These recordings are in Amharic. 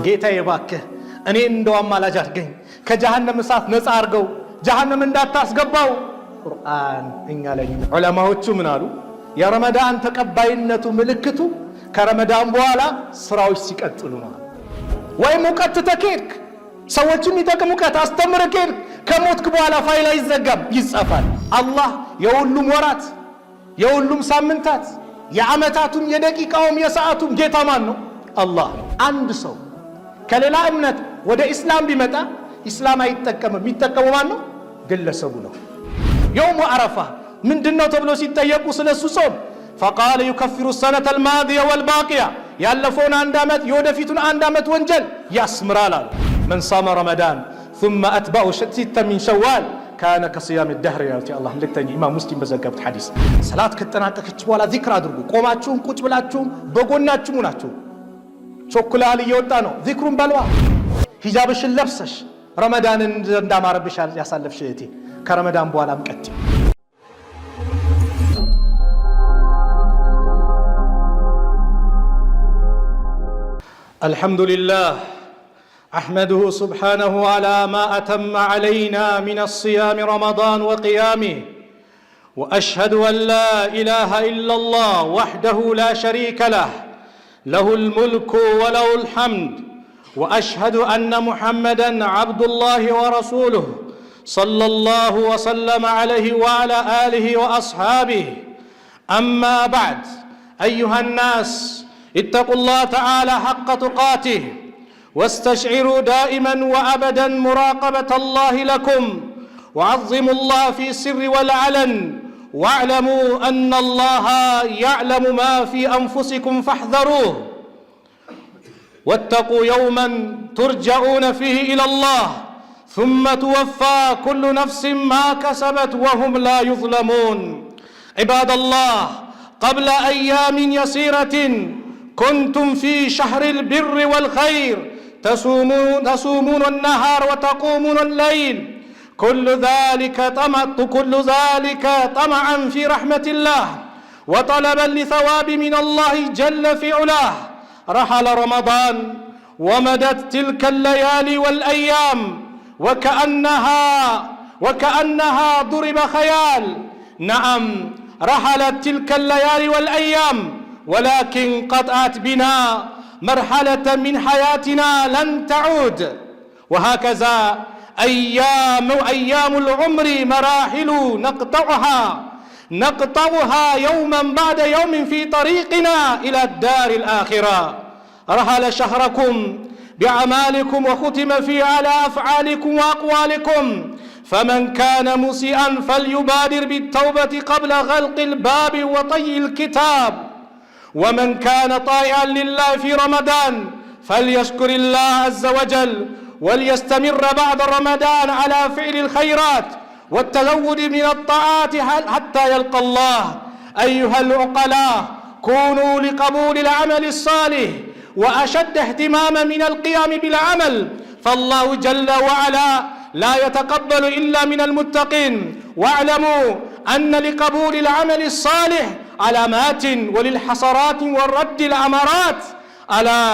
ጌታዬ እባክህ እኔ እንደው አማላጅ አድርገኝ ከጀሃነም እሳት ነፃ አድርገው ጀሃነም እንዳታስገባው። ቁርአን እኛ ላይ ዑለማዎቹ ምን አሉ? የረመዳን ተቀባይነቱ ምልክቱ ከረመዳን በኋላ ስራዎች ሲቀጥሉ ነው። ወይ ሙቀት ተከድክ ሰዎችን የሚጠቅም ሙቀት አስተምረህ ከሄድክ ከሞትክ በኋላ ፋይል አይዘጋም ይጻፋል። አላህ የሁሉም ወራት የሁሉም ሳምንታት የዓመታቱም የደቂቃውም የሰዓቱም ጌታ ማን ነው? አላህ ነው። አንድ ሰው ከሌላ እምነት ወደ ኢስላም ቢመጣ ኢስላም አይጠቀምም። የሚጠቀመው ማን ነው? ግለሰቡ ነው። የውሙ አረፋ ምንድነው ተብሎ ሲጠየቁ ስለሱ ጾም فقال يكفر السنة الماضية والباقية ያለፈውን አንድ ዓመት የወደፊቱን አንድ ዓመት ወንጀል ያስምራል። من صام رمضان ثم أتبعه ستة من شوال كان كصيام الدهر يا الله لكتني إمام مسلم በዘገቡት ሐዲስ ሰላት ከተጠናቀቀች በኋላ ዚክር አድርጉ። ቆማችሁም ቁጭ ብላችሁም በጎናችሁም ናችሁ። ቾክላል እየወጣ ነው ዚክሩን በልዋ። ሂጃብሽን ለብሰሽ ረመዳንን እንዳማረብሽ ያሳለፍሽ እህቴ ከረመዳን በኋላም ቀጥ الحمد لله أحمده سبحانه على ما أتم علينا من الصيام رمضان وقيامه وأشهد أن لا إله إلا الله وحده لا شريك له له الملك وله الحمد وأشهد أن محمدًا عبد الله ورسوله صلى الله وسلم عليه وعلى آله وأصحابه أما بعد أيها الناس اتقوا الله تعالى حق تقاته واستشعروا دائما وأبدا مراقبة الله لكم وعظموا الله في السر والعلن واعلموا أن الله يعلم ما في أنفسكم فاحذروه واتقوا يوما ترجعون فيه إلى الله ثم توفى كل نفس ما كسبت وهم لا يظلمون. عباد الله قبل أيام يسيرة كنتم في شهر البر والخير تصومون النهار وتقومون الليل كل ذلك طمعا في رحمة الله وطلبا لثواب من الله جل في علاه. رحل رمضان ومدت تلك الليالي والأيام وكأنها ضرب خيال. نعم رحلت تلك الليالي والأيام ولكن قطعت بنا مرحلة من حياتنا لن تعود. وهكذا أيام العمر مراحل نقطعها يوما بعد يوم في طريقنا إلى الدار الآخرة. رحل شهركم بأعمالكم وختم فيه على أفعالكم وأقوالكم فمن كان مسيئا فليبادر بالتوبة قبل غلق الباب وطي الكتاب ومن كان طائعا لله في رمضان فليشكر الله عز وجل وليستمر بعد رمضان على فعل الخيرات والتزود من الطاعات حتى يلقى الله. أيها العقلاء كونوا لقبول العمل الصالح وأشد اهتماما من القيام بالعمل فالله جل وعلا لا يتقبل إلا من المتقين. واعلموا أن لقبول العمل الصالح علامات وللحسرات والرد الأمارات. ألا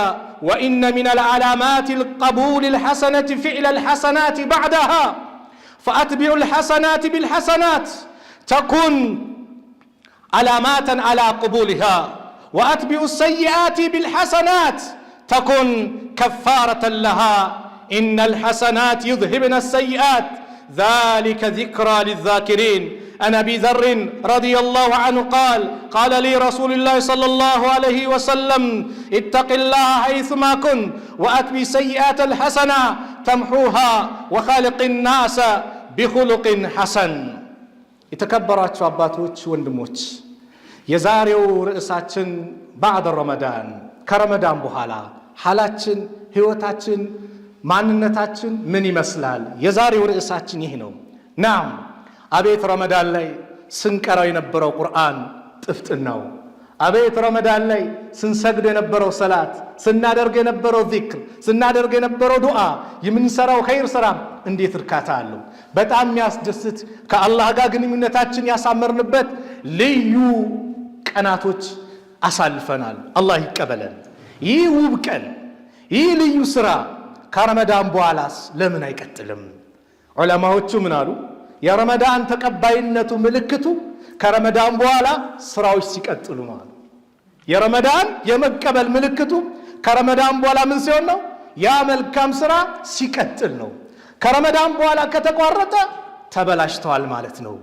وإن من العلامات القبول الحسنة فعل الحسنات بعدها فأتبعوا الحسنات بالحسنات تكون علامات على قبولها وأتبعوا السيئات بالحسنات تكون كفارة لها. إن الحسنات يذهبن السيئات ذلك ذكرى للذاكرين. عن أبي ذر رضي الله عنه قال لي رسول الله صلى الله عليه وسلم اتق الله حيثما كنت وأتبع سيئات الحسنة تمحوها وخالق الناس بخلق حسن. የተከበራችሁ አባቶች ወንድሞች የዛሬው ርዕሳችን بعد رمضان ከረመዳን በኋላ ሐላችን ህይወታችን ማንነታችን ምን ይመስላል? የዛሬው ርዕሳችን ይህ ነው። ናም አቤት ረመዳን ላይ ስንቀራው የነበረው ቁርአን ጥፍጥናው፣ አቤት ረመዳን ላይ ስንሰግድ የነበረው ሰላት፣ ስናደርግ የነበረው ዚክር፣ ስናደርግ የነበረው ዱዓ፣ የምንሰራው ኸይር ስራ እንዴት እርካታ አለው! በጣም የሚያስደስት ከአላህ ጋር ግንኙነታችን ያሳመርንበት ልዩ ቀናቶች አሳልፈናል። አላህ ይቀበለን። ይህ ውብ ቀን ይህ ልዩ ስራ ከረመዳን በኋላስ ለምን አይቀጥልም? ዑለማዎቹ ምን አሉ? የረመዳን ተቀባይነቱ ምልክቱ ከረመዳን በኋላ ስራዎች ሲቀጥሉ ማለት። የረመዳን የመቀበል ምልክቱ ከረመዳን በኋላ ምን ሲሆን ነው? ያ መልካም ስራ ሲቀጥል ነው። ከረመዳን በኋላ ከተቋረጠ ተበላሽተዋል ማለት ነው።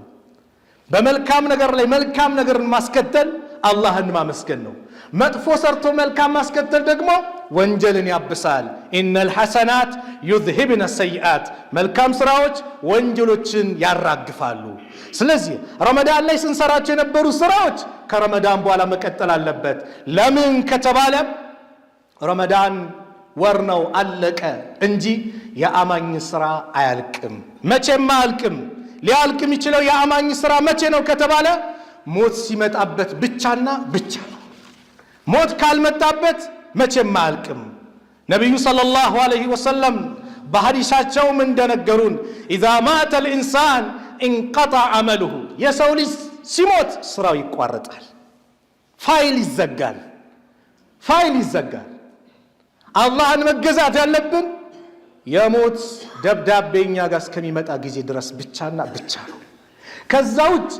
በመልካም ነገር ላይ መልካም ነገርን ማስከተል አላህን ማመስገን ነው። መጥፎ ሰርቶ መልካም ማስከተል ደግሞ ወንጀልን ያብሳል። ኢነል ሐሰናት ዩዝሂብነ ሰይአት፣ መልካም ስራዎች ወንጀሎችን ያራግፋሉ። ስለዚህ ረመዳን ላይ ስንሰራቸው የነበሩ ስራዎች ከረመዳን በኋላ መቀጠል አለበት። ለምን ከተባለ ረመዳን ወር ነው አለቀ እንጂ የአማኝ ስራ አያልቅም፣ መቼም አያልቅም። ሊያልቅ የሚችለው የአማኝ ስራ መቼ ነው ከተባለ ሞት ሲመጣበት ብቻና ብቻ ነው። ሞት ካልመጣበት መቼም አያልቅም። ነቢዩ ሰለላሁ ዐለይሂ ወሰለም በሐዲሳቸውም እንደነገሩን ኢዛ ማተ ልኢንሳን እንቀጠዐ ዐመሉሁ፣ የሰው ልጅ ሲሞት ስራው ይቋረጣል፣ ፋይል ይዘጋል። አላህን መገዛት ያለብን የሞት ደብዳቤ እኛ ጋር እስከሚመጣ ጊዜ ድረስ ብቻና ብቻ ነው። ከዛ ውጭ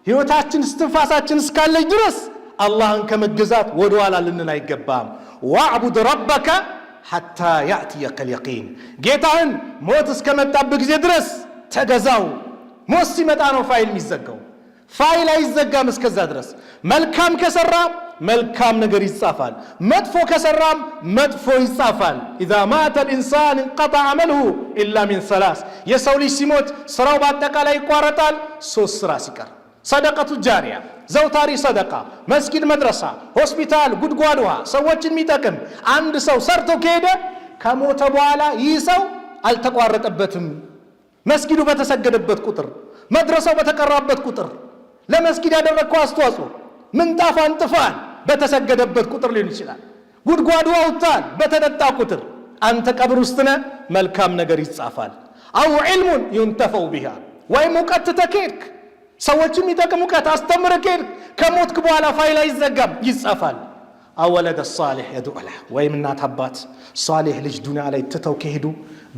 ህይወታችን እስትንፋሳችን እስካለች ድረስ አላህን ከመገዛት ወደ ኋላ ልንል አይገባም። ወዕቡድ ረበከ ሐታ ያእትየከል የቂን፣ ጌታህን ሞት እስከመጣበት ጊዜ ድረስ ተገዛው። ሞት ሲመጣ ነው ፋይል የሚዘጋው። ፋይል አይዘጋም እስከዛ ድረስ። መልካም ከሰራ መልካም ነገር ይጻፋል፣ መጥፎ ከሰራም መጥፎ ይጻፋል። ኢዛ ማተ ልኢንሳን እንቀጠዐ ዐመሉሁ ኢላ ሚን ሰላስ፣ የሰው ልጅ ሲሞት ስራው በአጠቃላይ ይቋረጣል ሶስት ስራ ሲቀር። ሰደቀቱ ጃሪያ፣ ዘውታሪ ሰደቃ፣ መስጊድ፣ መድረሳ፣ ሆስፒታል፣ ጉድጓድ ውሃ፣ ሰዎችን የሚጠቅም አንድ ሰው ሰርቶ ከሄደ ከሞተ በኋላ ይህ ሰው አልተቋረጠበትም። መስጊዱ በተሰገደበት ቁጥር፣ መድረሳው በተቀራበት ቁጥር፣ ለመስጊድ ያደረግከው አስተዋጽኦ፣ ምንጣፍ አንጥፋል በተሰገደበት ቁጥር ሊሆን ይችላል። ጉድጓዱ አውጥታል በተጠጣ ቁጥር፣ አንተ ቀብር ውስጥ ነህ፣ መልካም ነገር ይጻፋል። አው ዒልሙን ዩንተፈው ቢሃ፣ ወይም እውቀት ተከድክ ሰዎችም ይጠቅም እውቀት አስተምረህ ከሄድክ ከሞትክ በኋላ ፋይል አይዘጋም ይጻፋል። አው ወለደ ሷሊህ የዱዓ ለህ፣ ወይም እናት አባት ሷሊህ ልጅ ዱንያ ላይ ትተው ከሄዱ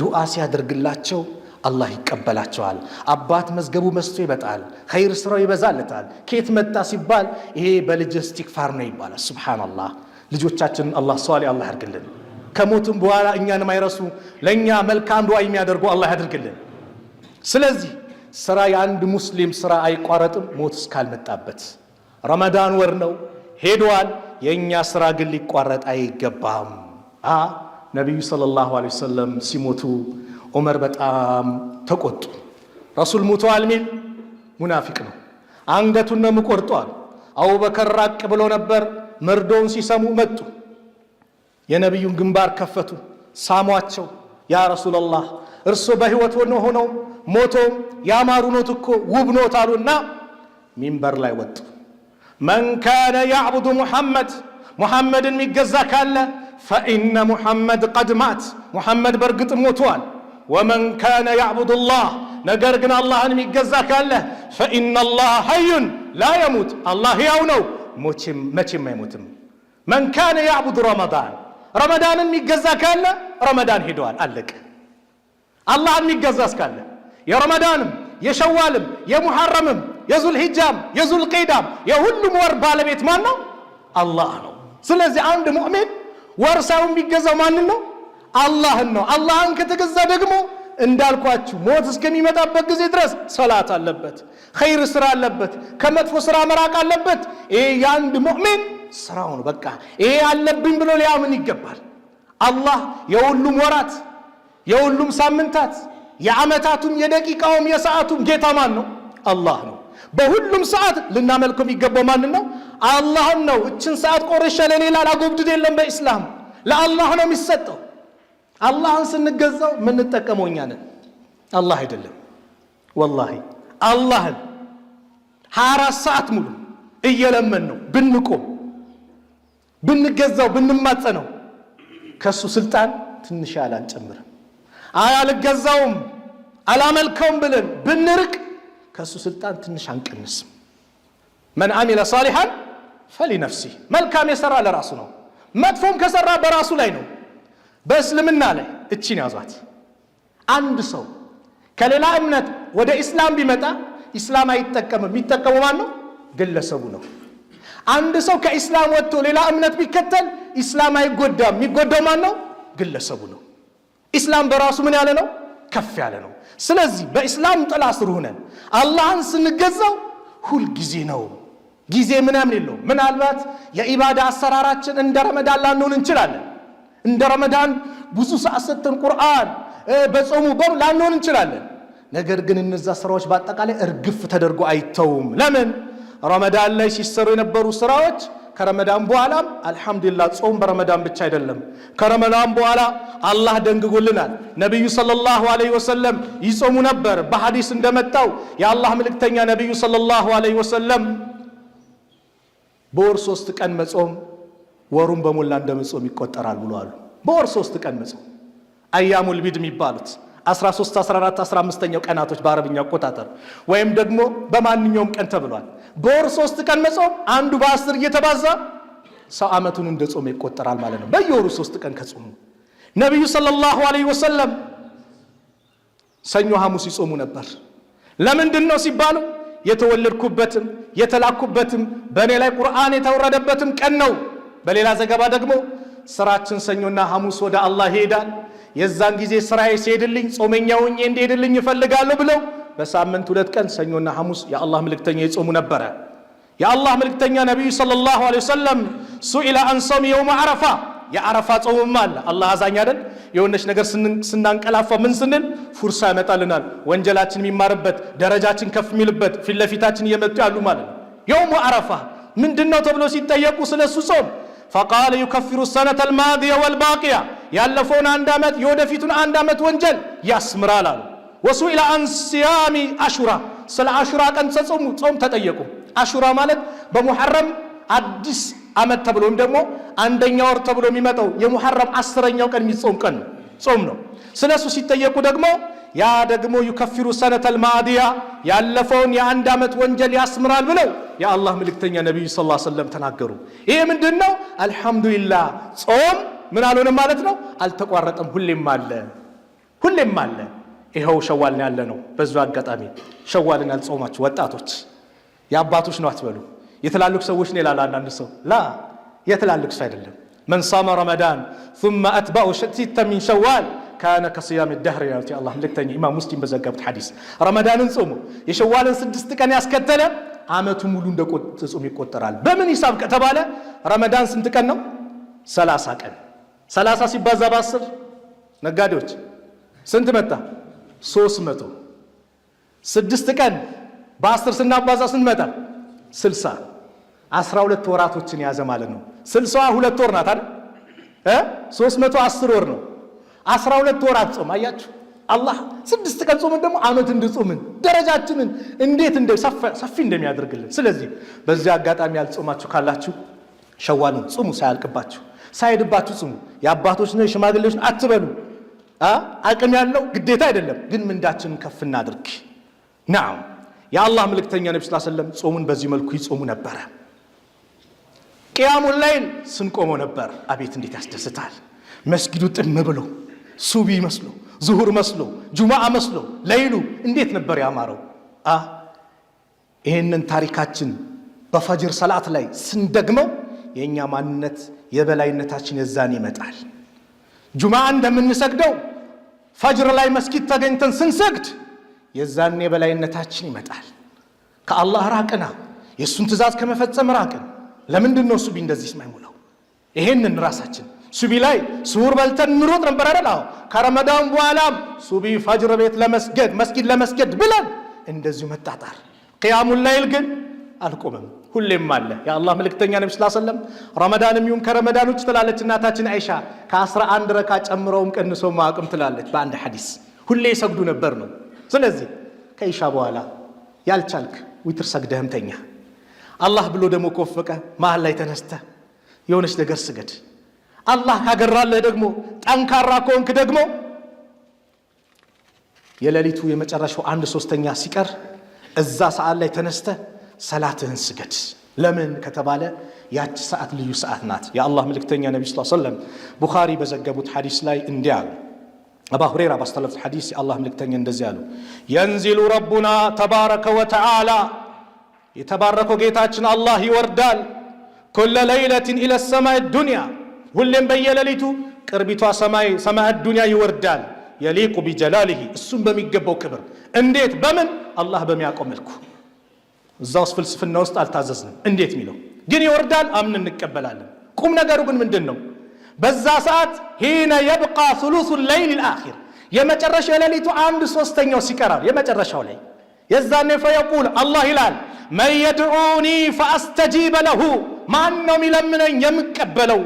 ዱዓ ሲያደርግላቸው አላህ ይቀበላቸዋል። አባት መዝገቡ መስቶ ይበጣል፣ ኸይር ስራው ይበዛለታል። ከየት መጣ ሲባል ይሄ በልጅ እስቲግፋር ነው ይባላል። ሱብሃንአላህ። ልጆቻችንን አላህ ሷሊህ አላህ ያድርግልን። ከሞትም በኋላ እኛንም አይረሱ ለኛ መልካም ዱዓ የሚያደርጉ አላህ ያድርግልን። ስለዚህ ስራ የአንድ ሙስሊም ስራ አይቋረጥም ሞት እስካልመጣበት። ረመዳን ወር ነው ሄዷል፣ የኛ ስራ ግን ሊቋረጥ አይገባም። ነብዩ ሰለላሁ ዐለይሂ ወሰለም ሲሞቱ ዑመር በጣም ተቆጡ። ረሱል ሞተዋል ሚል ሙናፊቅ ነው፣ አንገቱን ነው ቆርጧል። አቡበከር ራቅ ብሎ ነበር። መርዶውን ሲሰሙ መጡ፣ የነብዩን ግንባር ከፈቱ፣ ሳሟቸው። ያ ረሱላላህ እርሶ በህይወት ሆነው ሞቶም ያማሩ ኖት እኮ ውብ ኖት አሉና ሚንበር ላይ ወጡ። መን ካነ ያዕቡዱ ሙሐመድን የሚገዛ ካለ ፈኢነ ሙሐመድ ቀድ ማት፣ ሙሐመድ በእርግጥ ሞቷል። ወመን ካነ ያዕቡዱ ላህ፣ ነገር ግን አላህን የሚገዛ ካለ ፈኢነ ላህ ሐዩን ላ የሙት፣ አላህ ሕያው ነው መቼም አይሞትም። መን ካነ ያዕቡዱ ረመዳንን የሚገዛ ካለ ረመዳን ሄደዋል አለቀ። አላህን የሚገዛ እስካለ የረመዳንም የሸዋልም የሙሐረምም የዙልሂጃም የዙልቂዳም የሁሉም ወር ባለቤት ማን ነው? አላህ ነው። ስለዚህ አንድ ሙእሚን ወር ሳይሆን የሚገዛው ማንን ነው? አላህን ነው። አላህን ከተገዛ ደግሞ እንዳልኳችሁ ሞት እስከሚመጣበት ጊዜ ድረስ ሰላት አለበት፣ ኸይር ስራ አለበት፣ ከመጥፎ ስራ መራቅ አለበት። ይሄ የአንድ ሙእሚን ስራው ነው። በቃ ይሄ አለብኝ ብሎ ሊያምን ይገባል። አላህ የሁሉም ወራት የሁሉም ሳምንታት የዓመታቱም የደቂቃውም የሰዓቱም ጌታ ማን ነው? አላህ ነው። በሁሉም ሰዓት ልናመልከው የሚገባው ማንን ነው? አላህን ነው። እችን ሰዓት ቆርሼ ለሌላ ላጎብድድ የለም። በኢስላም ለአላህ ነው የሚሰጠው። አላህን ስንገዛው የምንጠቀመው እኛ ነን፣ አላህ አይደለም። ወላሂ አላህን 24 ሰዓት ሙሉ እየለመን ነው ብንቆም ብንገዛው ብንማጸነው ከሱ ስልጣን ትንሽ አላንጨምርም። አልገዛውም አላመልከውም ብለን ብንርቅ ከሱ ስልጣን ትንሽ አንቀንስም። መን አሚለ ሷሊሐን ፈሊነፍሲህ፣ መልካም የሰራ ለራሱ ነው፣ መጥፎም ከሰራ በራሱ ላይ ነው። በእስልምና ላይ እቺን ያዟት። አንድ ሰው ከሌላ እምነት ወደ ኢስላም ቢመጣ ኢስላም አይጠቀምም። የሚጠቀመው ማን ነው? ግለሰቡ ነው። አንድ ሰው ከኢስላም ወጥቶ ሌላ እምነት ቢከተል ኢስላም አይጎዳም። የሚጎዳው ማን ነው? ግለሰቡ ነው። ኢስላም በራሱ ምን ያለ ነው? ከፍ ያለ ነው። ስለዚህ በኢስላም ጥላ ስር ሆነን አላህን ስንገዛው ሁል ጊዜ ነው። ጊዜ ምናምን የለውም። ምናልባት የኢባዳ አሰራራችን እንደ ረመዳን ላንሆን እንችላለን። እንደ ረመዳን ብዙ ሰዓት ሰጥተን ቁርአን በጾሙ ላንሆን እንችላለን። ነገር ግን እነዛ ስራዎች በአጠቃላይ እርግፍ ተደርጎ አይተውም። ለምን? ረመዳን ላይ ሲሰሩ የነበሩ ስራዎች ከረመዳን በኋላም አልহামዱሊላህ ጾም በረመዳን ብቻ አይደለም። ከረመዳን በኋላ አላህ ደንግጎልናል። ነብዩ ሰለላሁ ዐለይሂ ወሰለም ይጾሙ ነበር። በሐዲስ እንደመጣው የአላህ መልእክተኛ ነብዩ ሰለላሁ ዐለይሂ ወሰለም በወር 3 ቀን መጾም ወሩን በሞላ እንደመጾም ይቆጠራል ብለዋል። በወር 3 ቀን መጾም አያሙል ቢድ የሚባሉት 13 14 15ኛው ቀናቶች በአረብኛ አቆጣጠር ወይም ደግሞ በማንኛውም ቀን ተብሏል። በወር 3 ቀን መጾም አንዱ በ10 እየተባዛ ሰው አመቱን እንደጾመ ይቆጠራል ማለት ነው። በየወሩ 3 ቀን ከጾሙ ነብዩ ሰለላሁ ዐለይሂ ወሰለም ሰኞ ሐሙስ ይጾሙ ነበር። ለምንድነው ሲባሉ የተወለድኩበትም የተላኩበትም በእኔ ላይ ቁርአን የተወረደበትም ቀን ነው። በሌላ ዘገባ ደግሞ ስራችን ሰኞና ሐሙስ ወደ አላህ ይሄዳል። የዛን ጊዜ ስራዬ ሲሄድልኝ ጾመኛው እንዲሄድልኝ ይፈልጋለሁ ብለው በሳምንት 2 ቀን ሰኞና ሐሙስ የአላህ መልእክተኛ ይጾሙ ነበር። የአላህ መልእክተኛ ነብዩ ሰለላሁ ዐለይሂ ወሰለም ሱኢላ አን ሶም የውም አረፋ የአረፋ ጾምም አለ። አላህ አዛኝ አይደል? የሆነች ነገር ስናንቀላፋ ምን ስንል ፉርሳ ያመጣልናል። ወንጀላችን የሚማርበት ደረጃችን ከፍ የሚልበት ፊት ለፊታችን እየመጡ ያሉ ማለት ነው። የውም አረፋ ምንድነው ተብሎ ሲጠየቁ ስለሱ ጾም فقال يكفر السنة الماضية والباقية ያለፈውን 1 ዓመት የወደፊቱን 1 ዓመት ወንጀል ያስምራል አሉ። وسئل عن صيام عاشوراء ስለ አሹራ ቀን ጾም ተጠየቁ። አሹራ ማለት በሙሐረም አዲስ ዓመት ተብሎ ወይም ደግሞ አንደኛ ወር ተብሎ የሚመጣው የሙሐረም 10ኛው ቀን የሚጾም ቀን ጾም ነው። ስለሱ ሲጠየቁ ደግሞ ያ ደግሞ يكفر السنة الماضية ያለፈውን የ1 ዓመት ወንጀል ያስምራል ብለው የአላህ መልእክተኛ ነብዩ ሰለላሁ ዐለይሂ ወሰለም ተናገሩ። ይሄ ምንድነው? አልহামዱሊላህ ጾም ምን አልሆነም ማለት ነው፣ አልተቋረጠም፣ ሁሌም አለ። ይሄው ሸዋል ያለ ነው። በዛው አጋጣሚ ሸዋልን ያልጾማችሁ ወጣቶች የአባቶች ነው አትበሉ። የተላልቅ ሰዎች ነው ይላል አንዳንድ ሰው። ላ የተላልቅ ሰው አይደለም። من صام رمضان ثم أتبعه ستة من شوال كان كصيام الدهر يا الله መልእክተኛ ኢማም ሙስሊም በዘገቡት ሐዲስ ረመዳንን ጾሙ የሸዋልን 6 ቀን ያስከተለ አመቱ ሙሉ እንደጾም ይቆጠራል። በምን ሂሳብ ከተባለ ረመዳን ስንት ቀን ነው? 30 ቀን። 30 ሲባዛ በ10 ነጋዴዎች ስንት መጣ? 300። 6 ቀን በ10 ስናባዛ ስንት መጣ? 60። 12 ወራቶችን ያዘ ማለት ነው። 60 2 ወር ናት አይደል? 310 ወር ነው። 12 ወራት ጾም። አያችሁ አላህ 6 ቀን ጾምን ደግሞ አመት እንድጾምን ደረጃችንን እንዴት ሰፊ እንደሚያደርግልን። ስለዚህ በዚህ አጋጣሚ ያልጾማችሁ ካላችሁ ሸዋልን ጾሙ፣ ሳያልቅባችሁ ሳይድባችሁ ጾሙ። የአባቶች ነው የሽማግሌዎች ነው አትበሉ። አቅም ያለው ግዴታ አይደለም፣ ግን ምንዳችንን ከፍ እናድርግ። ናም የአላህ መልእክተኛ ነብዩ ሰለላሁ ዐለይሂ ወሰለም ጾሙን በዚህ መልኩ ይጾሙ ነበር። ቂያሙል ላይል ስንቆመው ነበር። አቤት እንዴት ያስደስታል! መስጊዱ ጥም ብሎ ሱቢ መስሎ ዙሁር መስሎ ጁማዓ መስሎ ለይሉ እንዴት ነበር ያማረው! ይሄንን ታሪካችን በፈጅር ሰላት ላይ ስንደግመው የኛ ማንነት የበላይነታችን የዛን ይመጣል። ጁማዓ እንደምንሰግደው ፈጅር ላይ መስጊድ ተገኝተን ስንሰግድ የዛን የበላይነታችን ይመጣል። ከአላህ ራቅና የሱን ትእዛዝ ከመፈጸም ራቅን። ለምንድን ነው ሱቢ እንደዚህ የማይሞላው? ይሄንን ራሳችን ሱቢ ላይ ሱር በልተን እንሮጥ ነበር አይደል? ከረመዳን በኋላም ሱቢ ፈጅር ቤት ለመስገድ መስጊድ ለመስገድ ብለን እንደዚሁ መጣጣር። ቂያሙል ላይል ግን አልቆመም፣ ሁሌም አለ። የአላህ መልእክተኛ ነብዩ ሰለላሁ ዐለይሂ ወሰለም ረመዳንም ይሁን ከረመዳን ውጭ ትላለች እናታችን አይሻ ከ11 ረካ ጨምረውም ቀንሰውም አቅም ትላለች በአንድ ሐዲስ። ሁሌ ይሰግዱ ነበር ነው። ስለዚህ ከኢሻ በኋላ ያልቻልክ ዊትር ሰግደህም ተኛ። አላህ ብሎ ደግሞ ከወፈቀ መሃል ላይ ተነስተ የሆነች ነገር ስገድ። አላህ ካገራለህ ደግሞ ጠንካራ ከሆንክ ደግሞ የሌሊቱ የመጨረሻው 1/3 ሲቀር እዛ ሰዓት ላይ ተነስተ ሰላትህን ስገድ። ለምን ከተባለ ያቺ ሰዓት ልዩ ሰዓት ናት። የአላህ መልእክተኛ ነብዩ ሰለላሁ ዐለይሂ ወሰለም ቡኻሪ በዘገቡት ሐዲስ ላይ እንዲህ አሉ። አቡ ሁረይራ ባስተላለፉት ሐዲስ የአላህ መልእክተኛ እንደዚህ አሉ። ينزل ربنا تبارك وتعالى የተባረከው ጌታችን አላህ ይወርዳል كل ليلة إلى السماء الدنيا ሁሌም በየሌሊቱ ቅርቢቷ ሰማይ ዱንያ ይወርዳል يليق بجلاله እሱም በሚገባው ክብር እንዴት በምን አላህ በሚያቆም መልኩ እዛውስ ፍልስፍና ውስጥ አልታዘዝንም እንዴት ሚለው ግን ይወርዳል አምን እንቀበላለን ቁም ነገሩ ግን ምንድነው በዛ ሰዓት ሂነ يبقى ثلث الليل الآخر የመጨረሻው የሌሊቱ 1/3 ሲቀራል የመጨረሻው ላይ የዛኔ فيقول الله ይላል من يدعوني فأستجيب له ማን ነው ሚለምነኝ የምቀበለው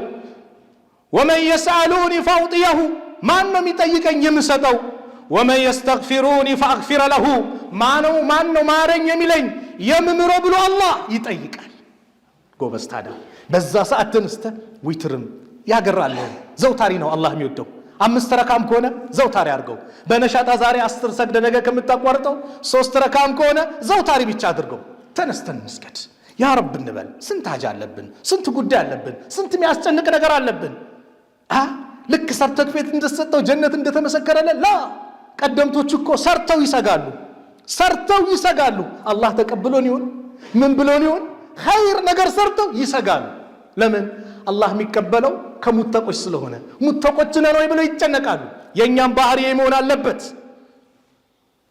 ومن يسألوني فأعطيه ማን ነው የሚጠይቀኝ የምሰጠው ومن يستغفروني فأغفر له ማን ነው ማረኝ የሚለኝ የምምረው ብሎ አላህ ይጠይቃል ጎበዝ ታዲያ በዛ ሰዓት ተነስተ ዊትርም ያገራል ዘውታሪ ነው አላህ የሚወደው 5 ረካም ከሆነ ዘውታሪ አድርገው በነሻጣ ዛሬ 10 ሰግደ ነገ ከምታቋርጠው 3 ረካም ከሆነ ዘውታሪ ብቻ አድርገው ተነስተን መስገድ ያ ረብ እንበል ስንት ሀጃ አለብን ስንት ጉዳይ አለብን ስንት የሚያስጨንቅ ነገር አለብን ልክ ሰርተክፌት እንደተሰጠው ጀነት እንደተመሰከረለ ላ ቀደምቶች እኮ ሰርተው ይሰጋሉ አላህ ተቀብሎን ይሁን ምን ብሎን ይሁን ኸይር ነገር ሰርተው ይሰጋሉ ለምን አላህ የሚቀበለው ከሙተቆች ስለሆነ ሙተቆች ነን ወይ ብለው ይጨነቃሉ የኛም ባህሪ መሆን አለበት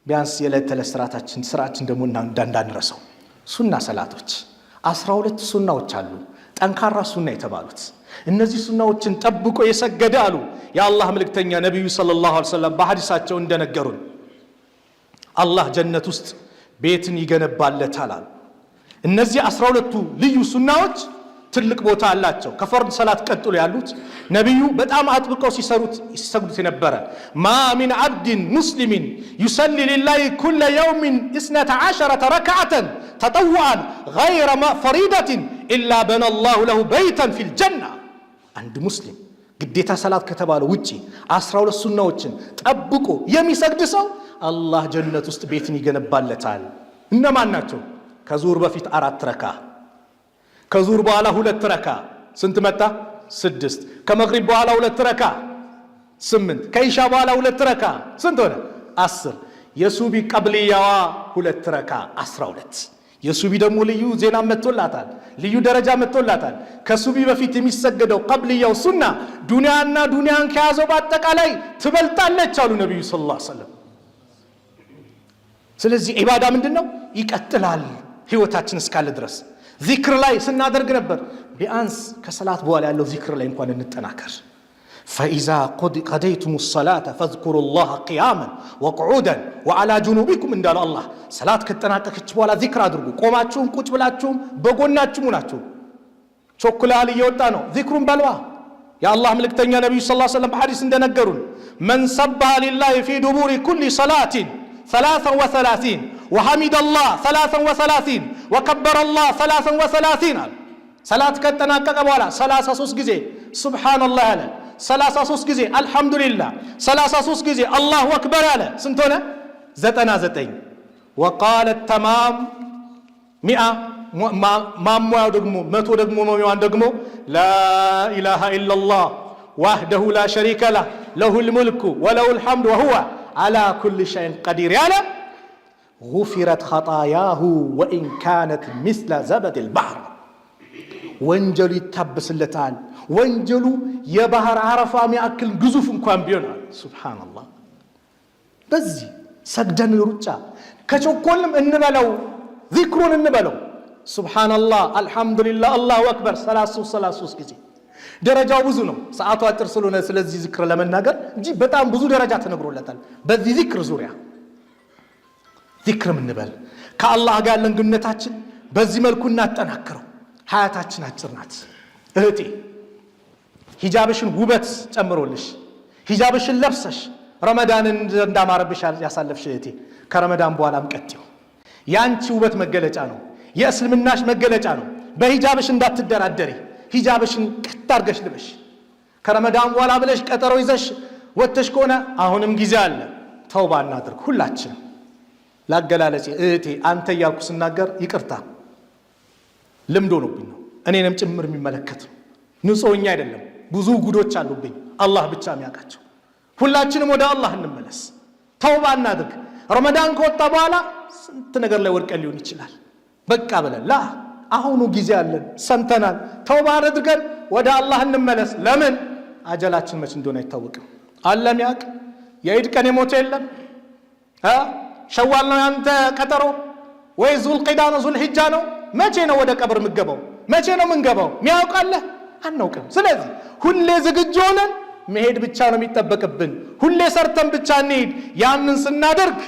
ቢያንስ የዕለት ተዕለት ስራችን ደግሞ እንዳንረሳው ሱና ሰላቶች 12 ሱናዎች አሉ ጠንካራ ሱና የተባሉት እነዚህ ሱናዎችን ጠብቆ የሰገደ አሉ የአላህ መልእክተኛ ነብዩ ሰለላሁ ዐለይሂ ወሰለም በሐዲሳቸው እንደነገሩን አላህ ጀነት ውስጥ ቤትን ይገነባለታል አሉ እነዚህ 12ቱ ልዩ ሱናዎች ትልቅ ቦታ አላቸው ከፈርድ ሰላት ቀጥሎ ያሉት ነብዩ በጣም አጥብቀው ሲሰግዱት የነበረ ማ ሚን አብድን ሙስሊሚን يصلي لله كل يوم 12 ركعة تطوعا غير فريضة إلا بنى الله له بيتا في الجنة عند مسلم ግዴታ ሰላት ከተባለ ውጪ 12 ሱናዎችን ጠብቆ የሚሰግድ ሰው አላህ ጀነት ውስጥ ቤትን ይገነባለታል እነማን ናቸው ከዙር በፊት 4 ረካ ከዙር በኋላ 2 ረካ ስንት መጣ 6 ከመግሪብ በኋላ 2 ረካ 8 ከኢሻ በኋላ 2 ረካ ስንት ሆነ 10 የሱቢ ቀብልያዋ 2 ረካ 12 የሱቢ ደግሞ ልዩ ዜና መጥቶላታል ልዩ ደረጃ መጥቶላታል ከሱቢ በፊት የሚሰገደው ቀብልያው ሱና ዱንያን ከያዘው በአጠቃላይ ትበልጣለች አሉ ነብዩ ሰለላሁ ዐለይሂ ወሰለም ስለዚህ ኢባዳ ምንድነው ይቀጥላል ህይወታችን እስካለ ድረስ ዚክር ላይ ስናደርግ ነበር ቢያንስ ከሰላት በኋላ ያለው ዚክር ላይ እንኳን እንጠናከር فإذا قضيتم الصلاة فاذكروا الله قياما وقعودا وعلى جنوبكم إن الله صلاة ከተጠናቀቀች በኋላ ዚክር አድርጉ ቆማችሁም ቁጭ ብላችሁም በጎናችሁም ናችሁ ቾክላል እየወጣ ነው ዚክሩን በልዋ የአላህ መልእክተኛ ነብዩ ሰለላሁ ዐለይሂ ወሰለም በሐዲስ እንደነገሩን من سبح لله في دبور كل صلاة 33 وحمد الله 33 وكبر الله 33 صلاة ከተጠናቀቀ በኋላ 33 ጊዜ ሱብሃንአላህ አለ 33 ጊዜ አልহামዱሊላህ 33 ጊዜ አላሁ አክበር አለ ስንት ሆነ 99 وقال التمام 100 ማሟያው ደግሞ 100 ደግሞ ማሟያው ደግሞ لا اله الا الله وحده لا شريك له له الملك وله الحمد وهو على كل شيء قدير ያለ غفرت خطاياه وان كانت مثل زبد البحر ወንጀሉ ይታበስለታል ወንጀሉ የባህር አረፋ የሚያክል ግዙፍ እንኳን ቢሆን ሱብሃንአላህ በዚህ ሰግደን ሩጫ ከቾኮልም እንበለው ዚክሩን እንበለው ሱብሃንአላህ አልহামዱሊላህ አላሁ አክበር 33 ጊዜ ደረጃው ብዙ ነው ሰዓቱ አጭር ስለሆነ ስለዚህ ዚክር ለመናገር እንጂ በጣም ብዙ ደረጃ ተነግሮለታል በዚህ ዚክር ዙሪያ ዚክር እንበል ከአላህ ጋር ያለን ግንኙነታችን በዚህ መልኩ እናጠናክረው ሀያታችን አጭር ናት እህቴ ሂጃብሽን ውበት ጨምሮልሽ ሂጃብሽን ለብሰሽ ረመዳንን እንዳማረብሽ ያሳለፍሽ እህቴ ከረመዳን በኋላም ቀጥዩ ያንቺ ውበት መገለጫ ነው የእስልምናሽ መገለጫ ነው በሂጃብሽ እንዳትደራደሪ ሂጃብሽን ቀጥ አድርገሽ ልበሽ ከረመዳን በኋላ ብለሽ ቀጠሮ ይዘሽ ወጥተሽ ከሆነ አሁንም ጊዜ አለ ተውባ እናድርግ ሁላችን ላገላለጽ እህቴ አንተ ያልኩ ስናገር ይቅርታ ልምዶ ነው እኔንም ጭምር የሚመለከት ነው። ንጹህኛ አይደለም። ብዙ ጉዶች አሉብኝ አላህ ብቻ የሚያውቃቸው። ሁላችንም ወደ አላህ እንመለስ፣ ተውባ እናድርግ። ረመዳን ከወጣ በኋላ ስንት ነገር ላይ ወድቀን ሊሆን ይችላል። በቃ ብለን አሁኑ ጊዜ አለን፣ ሰምተናል። ተውባ አድርገን ወደ አላህ እንመለስ። ለምን አጀላችን መች እንደሆነ አይታወቅም። አለም ያውቅ። የዒድ ቀን የሞተ የለም። ሸዋል ነው ያንተ ቀጠሮ ወይ ዙልቂዳ ነው ዙልሂጃ ነው? መቼ ነው ወደ ቀብር የምገባው? መቼ ነው የምንገባው? ሚያውቃለህ? አናውቅም። ስለዚህ ሁሌ ዝግጁ ሆነን መሄድ ብቻ ነው የሚጠበቅብን። ሁሌ ሰርተን ብቻ እንሂድ። ያንን ስናደርግ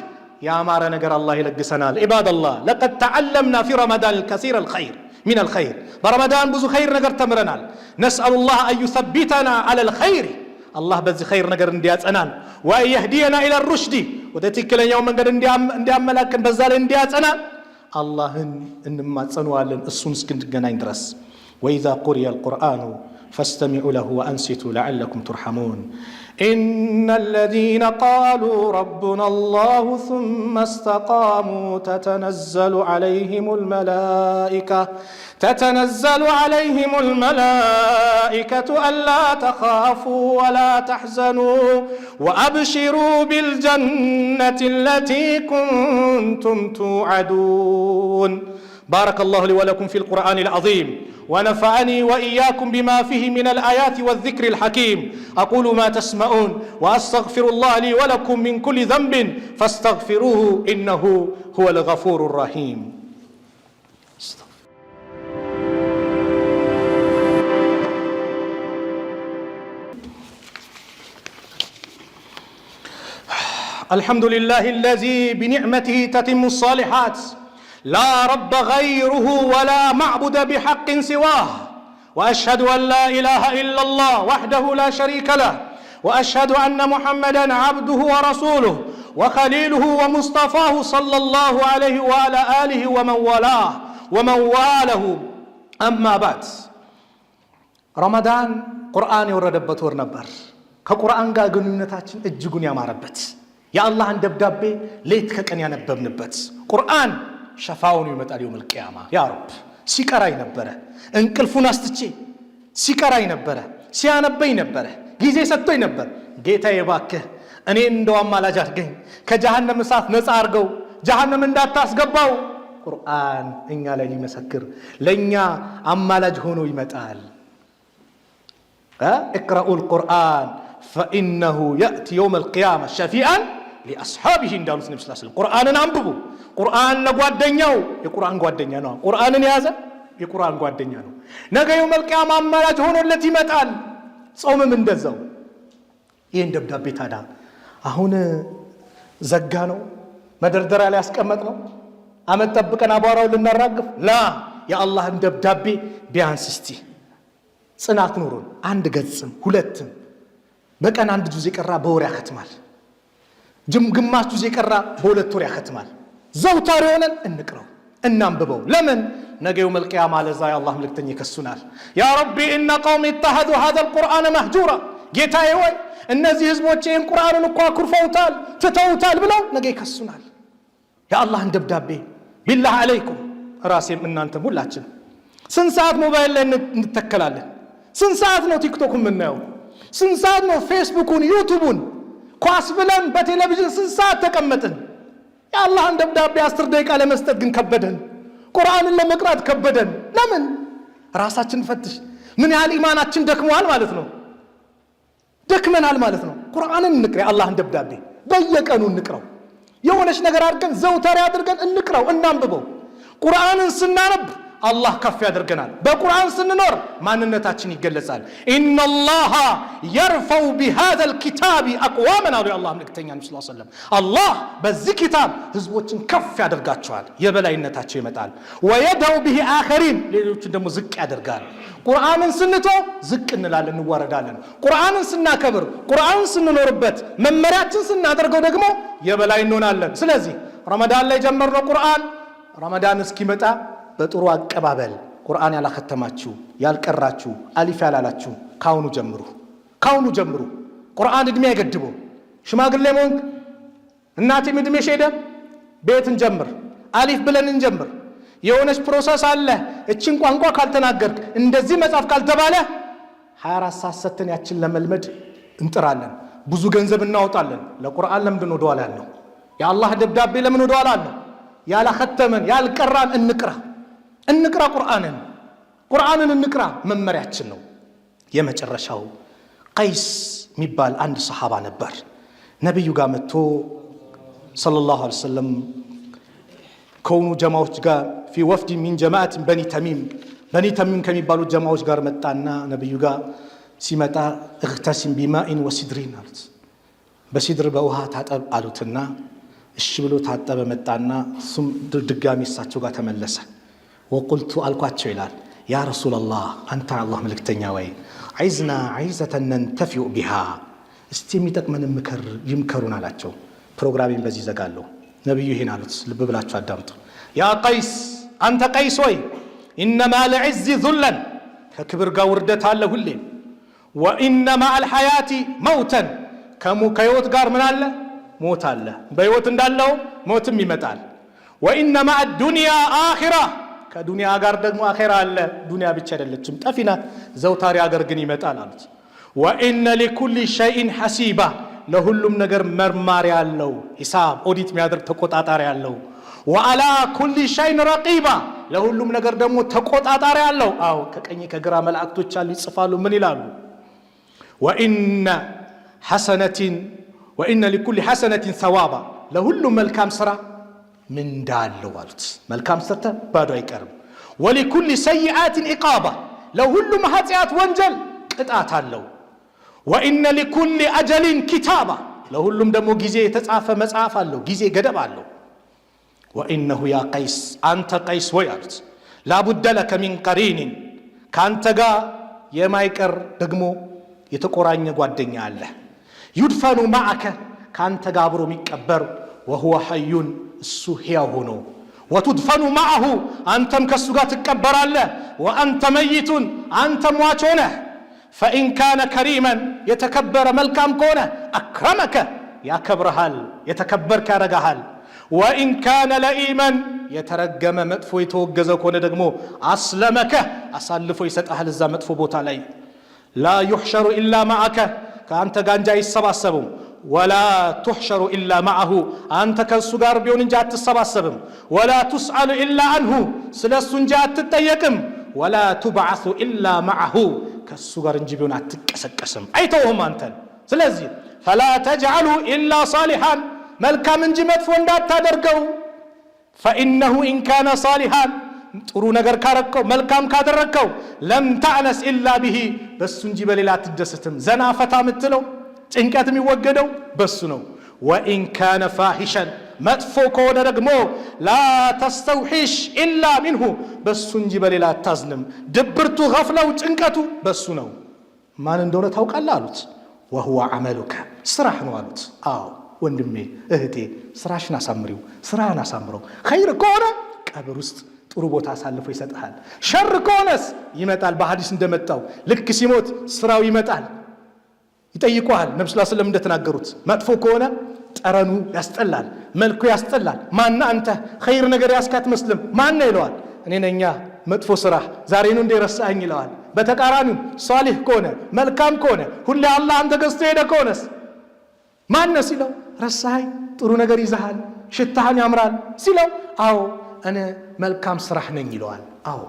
ያማረ ነገር አላህ ይለግሰናል። ኢባደላህ ለቀድ ተዓለምና ፊ ረመዳን الكثير الخير من الخير በረመዳን ብዙ ኸይር ነገር ተምረናል። ነስአሉላህ አን ዩሰቢተና ዐለ الخير አላህ በዚህ ኸይር ነገር እንዲያጸናን፣ ወአን የህዲየና ኢለ الرشد ወደ ትክክለኛው መንገድ እንዲያመላክን፣ በዛ ላይ እንዲያጸናን አላህን እንማጸነዋለን እሱን እስክንገናኝ ድረስ። وإذا قرئ القرآن فاستمعوا له وأنصتوا لعلكم ترحمون. إن الذين قالوا ربنا الله ثم استقاموا تتنزل عليهم الملائكة ألا تخافوا ولا تحزنوا وأبشروا بالجنة التي كنتم توعدون. بارك الله لي ولكم في القرآن العظيم ونفعني وإياكم بما فيه من الآيات والذكر الحكيم. أقول ما تسمعون وأستغفر الله لي ولكم من كل ذنب فاستغفروه إنه هو الغفور الرحيم. الحمد لله الذي بنعمته تتم الصالحات لا رب غيره ولا معبد بحق سواه وأشهد أن لا إله إلا الله وحده لا شريك له وأشهد أن محمدا عبده ورسوله وخليله ومصطفاه صلى الله عليه وعلى آله ومن واله. أما بعد رمضان قرآن يوردበት ወር ነበር። ከቁርአን ጋር ግንኙነታችን እጅጉን ያማረበት፣ የአላህን ደብዳቤ ሌት ከቀን ያነበብንበት ቁርአን ሸፋውን ይመጣል የውመል ቂያማ። ያ ረብ ሲቀራይ ነበረ፣ እንቅልፉን አስትቼ ሲቀራይ ነበረ፣ ሲያነበኝ ነበረ፣ ጊዜ ሰጥቶኝ ነበር። ጌታዬ እባክህ እኔ እንደው አማላጅ አድርገኝ፣ ከጀሃነም እሳት ነፃ አድርገው፣ ጀሃነም እንዳታስገባው። ቁርአን እኛ ላይ ሊመሰክር ለኛ አማላጅ ሆኖ ይመጣል። اقرأوا القرآن فإنه يأتي يوم القيامة شفيعا لأصحابه እንዳሉት ነብዩ ሰለላሁ ዐለይሂ ወሰለም ቁርአንን አንብቡ። ቁርአን ለጓደኛው የቁርአን ጓደኛ ነው። ቁርአንን ያዘ የቁርአን ጓደኛ ነው። ነገ የውመል ቂያማ አማላጅ ሆኖለት ይመጣል። ጾምም እንደዛው። ይሄን ደብዳቤ ታዲያ አሁን ዘጋ ነው መደርደሪያ ላይ ያስቀመጥ ነው አመት ጠብቀን አቧራው ልናራግፍ የአላህን ደብዳቤ ቢያንስ እስቲ ጽናት ኑሮን አንድ ገጽም ሁለትም በቀን አንድ ጁዝ የቀራ በወር ያختማል። ግማሽ ጁዝ የቀራ በሁለት ወር ያختማል። ዘውታሪ ሆነን እንቅረው እናንብበው። ለምን ነገ የውመል ቂያማ ለዛ የአላህ መልእክተኛ ይከሱናል። ያ ረቢ ኢነ ቀውሚ اتخذوا هذا القرآن مهجورا ጌታዬ ሆይ እነዚህ ህዝቦች ይህን ቁርአንን እኮ አኩርፈውታል ትተውታል ብለው ነገ ይከሱናል። የአላህን ደብዳቤ ቢላህ አለይኩም ራሴም እናንተም ሁላችን ስንት ሰዓት ሞባይል ላይ እንተከላለን? ስንት ሰዓት ነው ቲክቶክ የምናየው? ስንት ሰዓት ነው ፌስቡኩን ዩቲዩቡን ኳስ ብለን በቴሌቪዥን ስንት ሰዓት ተቀመጥን? የአላህን ደብዳቤ 10 ደቂቃ ለመስጠት ግን ከበደን። ቁርአንን ለመቅራት ከበደን። ለምን? ራሳችን ፈትሽ። ምን ያህል ኢማናችን ደክሟል ማለት ነው? ደክመናል ማለት ነው። ቁርአንን እንቅራ፣ የአላህን ደብዳቤ በየቀኑ እንቅራው። የሆነች ነገር አድርገን ዘውታሪ አድርገን እንቅራው፣ እናንብበው። ቁርአንን ስናነብ አላህ ከፍ ያደርገናል። በቁርአን ስንኖር ማንነታችን ይገለጻል። ኢነላህ የርፈው بهذا الكتاب اقواما አሉ የአላህ መልእክተኛ ነብዩ ሰለላሁ ዐለይሂ ወሰለም። አላህ በዚህ ኪታብ ህዝቦችን ከፍ ያደርጋቸዋል፣ የበላይነታቸው ይመጣል። ወየደው به آخرين ሌሎችን ደግሞ ዝቅ ያደርጋል። ቁርአንን ስንተው ዝቅ እንላለን፣ እንዋረዳለን። ቁርአንን ስናከብር፣ ቁርአንን ስንኖርበት፣ መመሪያችን ስናደርገው ደግሞ የበላይ እንሆናለን። ስለዚህ ረመዳን ላይ ጀመርነው ቁርአን ረመዳን እስኪመጣ በጥሩ አቀባበል ቁርአን ያላختማችሁ ያልቀራችሁ አሊፍ ያላላችሁ ካሁኑ ጀምሩ። ቁርአን እድሜ አይገድበው። ሽማግሌ ሞንክ እናቴም እድሜ ሸደ ቤትን ጀምር፣ አሊፍ ብለን እንጀምር። የሆነች ፕሮሰስ አለ። እቺን ቋንቋ ካልተናገርክ እንደዚህ መጻፍ ካልተባለ 24 ሰዓት ሰተን ያችን ለመልመድ እንጥራለን። ብዙ ገንዘብ እናወጣለን። ለቁርአን ለምንድን ነው ወደኋላ ያልነው? የአላህ ደብዳቤ ለምን ወደኋላ ያልነው? ያላኸተመን ያልቀራን እንቅራ ቁርአንን እንቅራ መመሪያችን ነው። የመጨረሻው ቀይስ የሚባል አንድ ሰሃባ ነበር። ነብዩ ጋር መጥቶ ሰለላሁ ዐለይሂ ወሰለም ከሆኑ ጀማዎች ጋር ፊ ወፍድ ሚን ጀማዓት በኒ ተሚም ከሚባሉት ጀማዎች ጋር መጣና ነብዩ ጋር ሲመጣ እግተሲም ቢማኢን ወሲድሪን አሉት። በሲድር በውሃ ታጠብ አሉትና እሺ ብሎ ታጠበ። መጣና እሱም ድጋሚ እሳቸው ጋር ተመለሰ። ወቁልቱ አልኳቸው ይላል ያ ረሱላላህ አንተ አላህ መልእክተኛ ወይ ዐይዝና ዐይዘተን ነንተፊዑ ቢሃ እስቲ የሚጠቅመን ምክር ይምከሩን አላቸው። ፕሮግራሚን በዚህ ዘጋለሁ። ነብዩ ይሄን አሉት። ልብ ብላችሁ አዳምጡ። ያ ቀይስ አንተ ቀይስ ወይ ኢነማ ለዕዝ ዙለን ከክብር ጋር ውርደት አለ ሁሌ። ወኢነማ አልሐያቲ መውተን ከህይወት ጋር ምን አለ? ሞት አለ። በህይወት እንዳለው ሞትም ይመጣል። ወኢነማ አዱንያ አኺራ ከዱንያ ጋር ደግሞ አኺራ አለ። ዱንያ ብቻ አይደለችም፣ ጠፊ ናት። ዘውታሪ ሀገር ግን ይመጣል አሉት። ወኢነ ሊኩሊ ሸይኢን ሐሲባ ለሁሉም ነገር መርማሪ ያለው ሂሳብ ኦዲት የሚያደርግ ተቆጣጣሪ ያለው። ወአላ ኩሊ ሸይን ረቂባ ለሁሉም ነገር ደግሞ ተቆጣጣሪ ያለው። አዎ ከቀኝ ከግራ መላእክቶች አሉ ይጽፋሉ። ምን ይላሉ? ወኢነ ሊኩሊ ሐሰነቲን ሰዋባ ለሁሉም መልካም ስራ ምንዳ አለው አሉት። መልካም ሰርተ ባዶ አይቀርም። ወሊኩሊ ሰይአቲን ኢቃባ ለሁሉም ኃጢአት ወንጀል ቅጣት አለው። ወኢነ ሊኩሊ አጀሊን ኪታባ ለሁሉም ደግሞ ጊዜ የተጻፈ መጽሐፍ አለው፣ ጊዜ ገደብ አለው። ወኢነሁ ያ ቀይስ አንተ ቀይስ ወይ አሉት ላቡደ ለከ ሚን ቀሪኒን ከአንተ ጋር የማይቀር ደግሞ የተቆራኘ ጓደኛ አለ። ዩድፈኑ ማዕከ ከአንተ ጋር አብሮ የሚቀበር ወሁወ ሐዩን እሱ ሕያው ሆኖ ወቱድፈኑ ማዕሁ አንተም ከእሱ ጋር ትቀበራለህ። ወአንተ መይቱን አንተ ሟች ሆነህ ፈኢን ካነ ከሪመን የተከበረ መልካም ከሆነ አክረመከ ያከብረሃል፣ የተከበርክ ያረጋሃል። ወኢን ካነ ለኢመን የተረገመ መጥፎ የተወገዘ ከሆነ ደግሞ አስለመከ አሳልፎ ይሰጣል እዛ መጥፎ ቦታ ላይ። ላ ዩሕሸሩ ኢላ ማዕከ ከአንተ ጋር እንጂ አይሰባሰቡም። ወላ ቱሕሸሩ ኢላ ማዕሁ አንተ ከእሱ ጋር ቢሆን እንጂ አትሰባሰብም። ወላ ቱስአሉ ኢላ አንሁ ስለ እሱ እንጂ አትጠየቅም። ወላ ቱብዓሱ ኢላ ማዕሁ ከእሱ ጋር እንጂ ቢሆን አትቀሰቀስም፣ አይተውህም አንተን። ስለዚህ ፈላ ተጅዐሉ ኢላ ሳሊሓን መልካም እንጂ መጥፎ እንዳታደርገው። ፈኢነሁ ኢን ካነ ሳሊሓን ጥሩ ነገር ካረከው መልካም ካደረከው ለም ተዕነስ ኢላ ብሂ በሱ እንጂ በሌላ አትደስትም። ዘና ፈታ ምትለው ጭንቀት የሚወገደው በሱ ነው። ወኢን ካነ ፋሒሸን መጥፎ ከሆነ ደግሞ ላ ተስተውሒሽ ኢላ ሚንሁ በሱ እንጂ በሌላ አታዝንም። ድብርቱ ገፍለው ጭንቀቱ በሱ ነው። ማን እንደሆነ ታውቃለህ አሉት። ወሁወ ዐመሉከ ስራህ ነው አሉት። አዎ ወንድሜ እህቴ ስራሽን አሳምሪው፣ ስራህን አሳምረው። ኸይር ከሆነ ቀብር ውስጥ ጥሩ ቦታ አሳልፎ ይሰጥሃል። ሸር ከሆነስ ይመጣል። በሐዲስ እንደመጣው ልክ ሲሞት ስራው ይመጣል ይጠይቀዋል። ነብዩ ሰለላሁ ዐለይሂ ወሰለም እንደተናገሩት መጥፎ ከሆነ ጠረኑ ያስጠላል፣ መልኩ ያስጠላል። ማና አንተ ኸይር ነገር ያስካት መስለም ማና ይለዋል። እኔ ነኛ መጥፎ ስራ ዛሬ ነው እንደረሳኝ ይለዋል። በተቃራኒው ሷሊህ ከሆነ መልካም ከሆነ ሁሌ አላህ አንተ ገዝቶ ሄደ ከሆነስ ማነ ሲለው ረሳኝ ጥሩ ነገር ይዘሃል ሽታህን ያምራል ሲለው አዎ እኔ መልካም ስራህ ነኝ ይለዋል። አዎ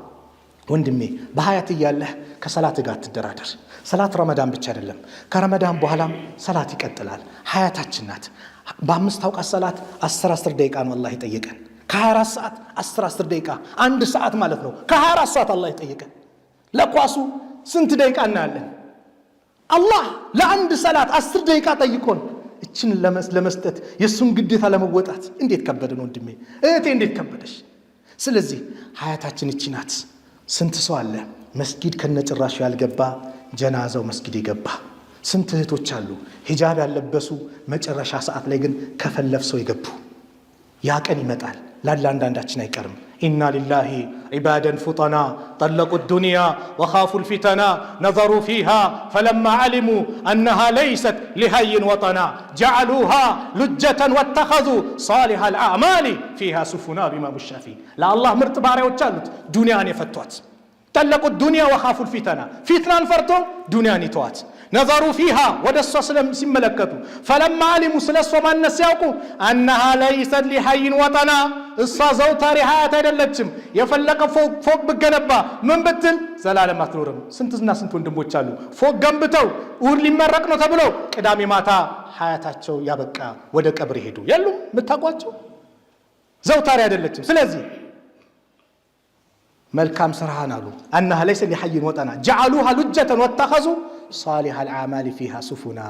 ወንድሜ በሐያት እያለህ ከሰላት ጋር ትደራደር። ሰላት ረመዳን ብቻ አይደለም፣ ከረመዳን በኋላም ሰላት ይቀጥላል። ሐያታችን ናት። በአምስት አውቃት ሰላት 10 ደቂቃ ነው አላህ ይጠየቀን። ከ24 ሰዓት 10 ደቂቃ አንድ ሰዓት ማለት ነው። ከ24 ሰዓት አላህ ይጠየቀን። ለኳሱ ስንት ደቂቃ እናያለን? አላህ ለአንድ ሰላት 10 ደቂቃ ጠይቆን እችን ለመስጠት የሱን ግዴታ ለመወጣት እንዴት ከበደን ወንድሜ እህቴ፣ እንዴት ከበደሽ? ስለዚህ ሐያታችን እቺ ናት። ስንት ሰው አለ መስጊድ ከነጭራሹ ያልገባ ጀናዛው መስጊድ የገባ? ስንት እህቶች አሉ ሂጃብ ያለበሱ መጨረሻ ሰዓት ላይ ግን ከፈለፍ ሰው የገቡ? ያ ቀን ይመጣል፣ ለአንዳንዳችን አይቀርም። إنا لله عبادا فطنا طلقوا الدنيا وخافوا الفتنا نظروا فيها فلما علموا أنها ليست لهي وطنا جعلوها لجة واتخذوا صالح الأعمال فيها سفنا بإمام الشافعي. لا الله مرتباري وتشالت دنيا يفتوات طلقوا الدنيا وخافوا الفتنة فتنة فرتو دنيا نتوات نظروا فيها ودسوا سملكتوا فلما علموا سلسوا ما نسيقوا أنها ليست لحي وطنا الصازو تاريحات አይደለችም የፈለቀ ፎቅ በገነባ ምን ብትል ዘላለም አትኖርም። ስንትና ስንት ወንድሞች አሉ ፎቅ ገንብተው ኡር ሊመረቅ ነው ተብለው ቅዳሜ ማታ ሀያታቸው ያበቃ ወደ ቀብር ሄዱ የሉም ምታቋቸው ዘውታሪ አይደለችም። ስለዚህ መልካም ስራህን አሉ أنها ليس لحي وطنا جعلوها لجة واتخذوا صالح الأعمال فيها سفنا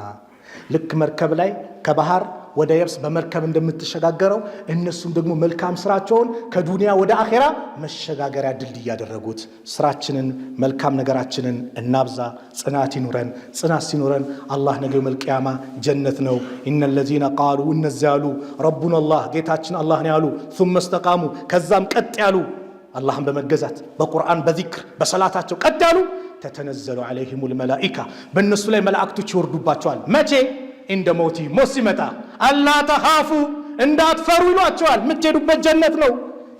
ልክ መርከብ ላይ ከባህር ወደ የብስ በመርከብ እንደምትሸጋገረው እነሱም ደግሞ መልካም ስራቸውን ከዱንያ ወደ አኺራ መሸጋገሪያ ድልድይ ያደረጉት። ስራችንን መልካም ነገራችንን እናብዛ። ጽናት ይኑረን። ጽናት ሲኖረን አላህ ነገ መልቂያማ ጀነት ነው። ኢነለዚነ ቃሉ እነዚያሉ ረቡና አላህ ጌታችን አላህ ነው ያሉ ثم استقاموا ከዛም ቀጥ ያሉ አላህን በመገዛት በቁርአን በዚክር በሰላታቸው ቀጥ ያሉ ተተነዘሉ عليهم الملائكه በእነሱ ላይ መላእክቶች ይወርዱባቸዋል። መቼ እንደ ሞት ሲመጣ አላ ተኻፉ እንዳትፈሩ ይሏቸዋል። የምትሄዱበት ጀነት ነው፣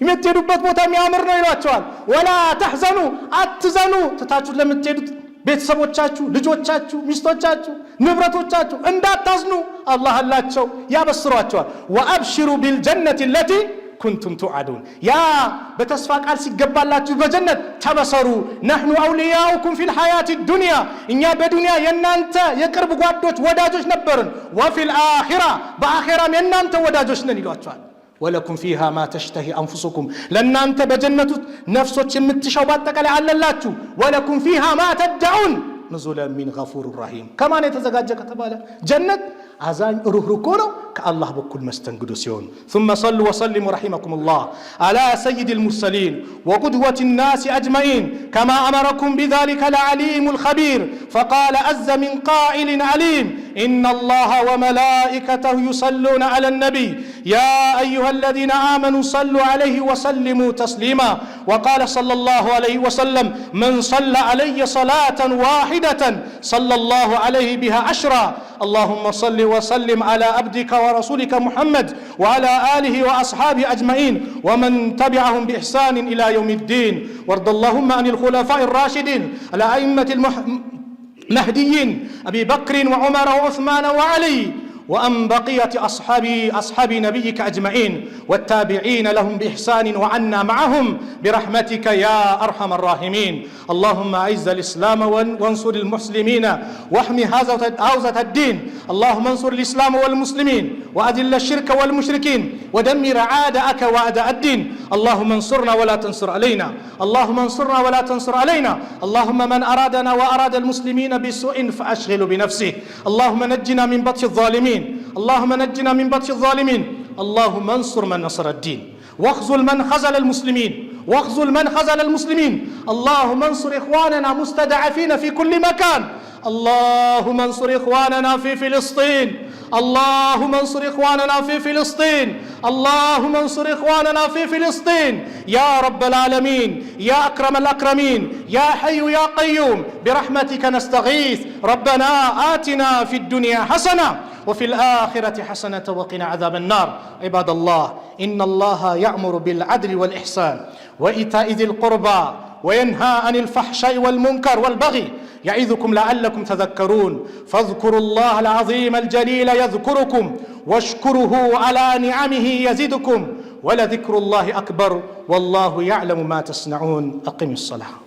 የምትሄዱበት ቦታ የሚያምር ነው ይሏቸዋል። ወላ ተሕዘኑ አትዘኑ ትታችሁ ለምትሄዱት ቤተሰቦቻችሁ፣ ልጆቻችሁ፣ ሚስቶቻችሁ፣ ንብረቶቻችሁ እንዳታዝኑ አላህ አላቸው ያበስሯቸዋል። ወአብሽሩ ቢልጀነቲ التي كنتم توعدون يا بتسفى قال سيغبالاችሁ በጀነት ተበሰሩ نحن اولياؤكم في الحياه الدنيا እኛ በዱንያ የናንተ የቅርብ ጓዶች ወዳጆች ነበርን وفي الاخره باخره የናንተ ወዳጆች ነን ይሏቸዋል። ولكم فيها ما تشتهي انفسكم ለናንተ በጀነቱ ነፍሶች የምትሻው ባጠቃላይ አለላችሁ ولكم فيها ما تدعون نزلا من غفور رحيم كمان የተዘጋጀ ከተባለ ጀነት አዛኝ ሩህሩህ ነው ከአላህ በኩል መስተንግዶ ሲሆን ثم صلوا وسلموا رحمكم الله على سيد المرسلين وقدوة الناس أجمعين كما أمركم بذلك العليم الخبير فقال عز من قائل عليم إن الله وملائكته يصلون على النبي يا أيها الذين آمنوا صلوا عليه وسلموا تسليما وقال صلى الله عليه وسلم من صلى علي صلاة واحدة صلى الله عليه بها 10 اللهم صل وسلم على عبدك ورسولك محمد وعلى آله وأصحابه أجمعين ومن تبعهم بإحسان إلى يوم الدين وارض اللهم عن الخلفاء الراشدين الأئمة المهديين أبي بكر وعمر وعثمان وعلي وأن بقية أصحاب نبيك أجمعين والتابعين لهم بإحسان وعنا معهم برحمتك يا أرحم الراحمين. اللهم أعز الإسلام وانصر المسلمين واحمي حوزة الدين. اللهم انصر الإسلام والمسلمين وأذل الشرك والمشركين ودمر أعداءك وأعداء الدين. اللهم انصرنا ولا تنصر علينا. اللهم انصرنا ولا تنصر علينا. اللهم من أرادنا وأراد المسلمين بسوء فأشغل بنفسه. اللهم نجنا من بطش الظالمين. اللهم نجنا من بطش الظالمين. اللهم انصر من نصر الدين واخذل من خذل المسلمين واخذل من خذل المسلمين. اللهم انصر إخواننا مستضعفين في كل مكان. اللهم انصر إخواننا في فلسطين. اللهم انصر إخواننا في فلسطين. اللهم انصر إخواننا في فلسطين يا رب العالمين يا أكرم الأكرمين يا حي يا قيوم برحمتك نستغيث. ربنا آتنا في الدنيا حسنة وفي الآخرة حسنة وقنا عذاب النار. عباد الله إن الله يأمر بالعدل والإحسان وإيتاء ذي القربى وينهى عن الفحشاء والمنكر والبغي يعظكم لعلكم تذكرون. فاذكروا الله العظيم الجليل يذكركم واشكره على نعمه يزدكم ولذكر الله أكبر والله يعلم ما تصنعون. أقم الصلاة.